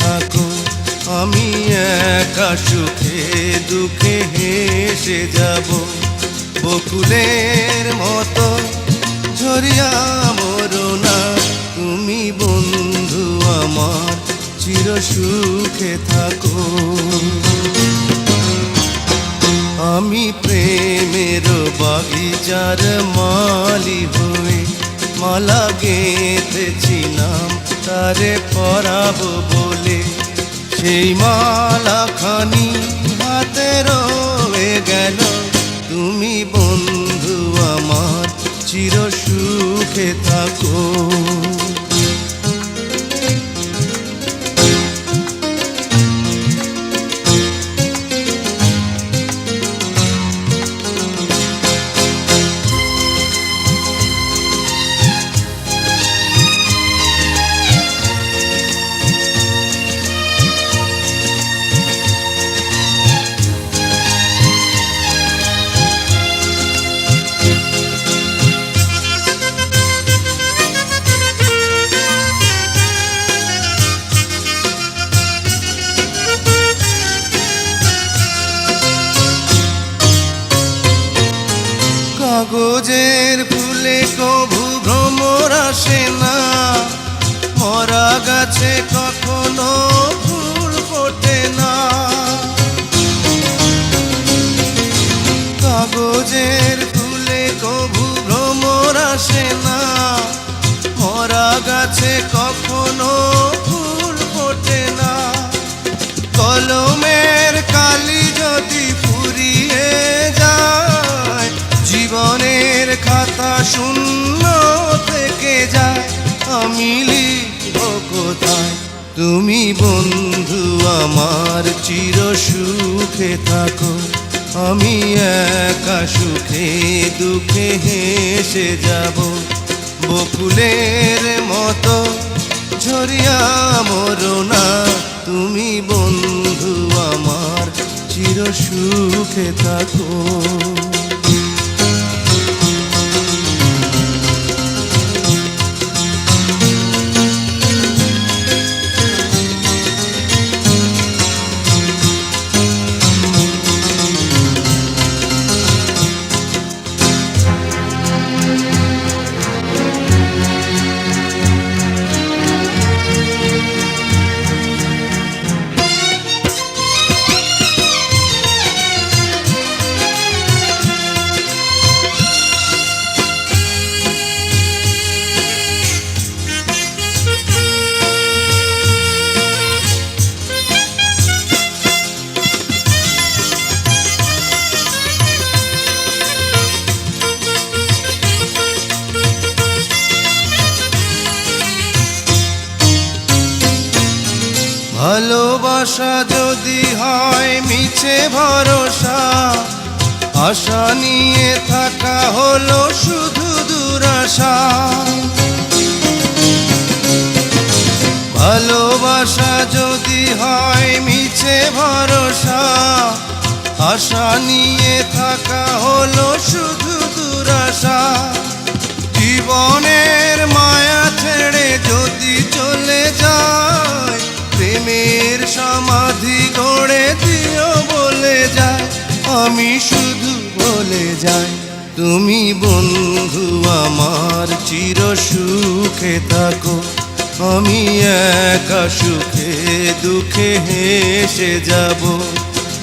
থাকো, আমি একা সুখে দুঃখে হেসে যাব। বকুলের মতো ঝরিয়া মরো না, তুমি বন্ধু আমার চির সুখে থাকো। আমি প্রেমের বাগিচার মালি হয়ে মালা গেঁথেছিলাম তারে পরাবো বলে, সেই মালা খানি হাতে রয়ে গেল। তুমি বন্ধু আমার চির সুখে থাকো। কাগজের ফুলে কভু ভ্রমর আসে না, মরা গাছে কখনো ফুল ফোটে না। কাগজের ফুলে কভু ভ্রমর আসে না, মরা গাছে কখনো ফুল ফোটে না। কলমের কালি যদি ফুরিয়ে যায়, জীবনের খাতা শূন্য থেকে যায়, আমি লিখব কোথায়? তুমি বন্ধু আমার চির সুখে থাকো, আমি একা সুখে দুঃখে হেসে যাব। বকুলের মতো ঝরিয়া মরো না, তুমি বন্ধু আমার চির সুখে থাকো। ভালোবাসা যদি হয় মিছে ভরসা, আশা নিয়ে থাকা হলো শুধু দুরাশা। ভালোবাসা যদি হয় মিছে ভরসা, আশা নিয়ে থাকা হলো শুধু দুরাশা। জীবনের মায়া ছেড়ে যদি চলে যায়, প্রেমের সমাধি গড়ে দিও বলে যায়, আমি শুধু বলে যাই, তুমি বন্ধু আমার চির সুখে থাকো, আমি একা সুখে দুঃখে হেসে যাব।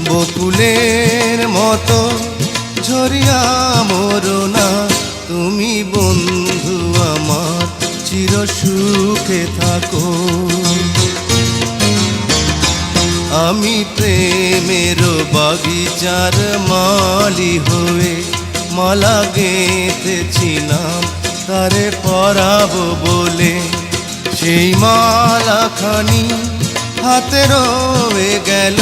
বকুলের মতো ঝরিয়া মরো না, তুমি বন্ধু আমার চির সুখে থাকো। আমি প্রেমের বাগিচার মালি হয়ে মালা গেঁথেছিলাম তারে পরাবো বলে, সেই মালা খানি হাতে রয়ে গেল।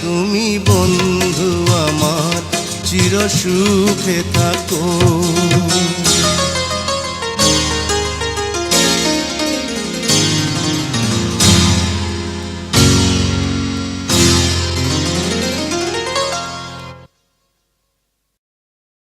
তুমি বন্ধু আমার চির সুখে থাকো।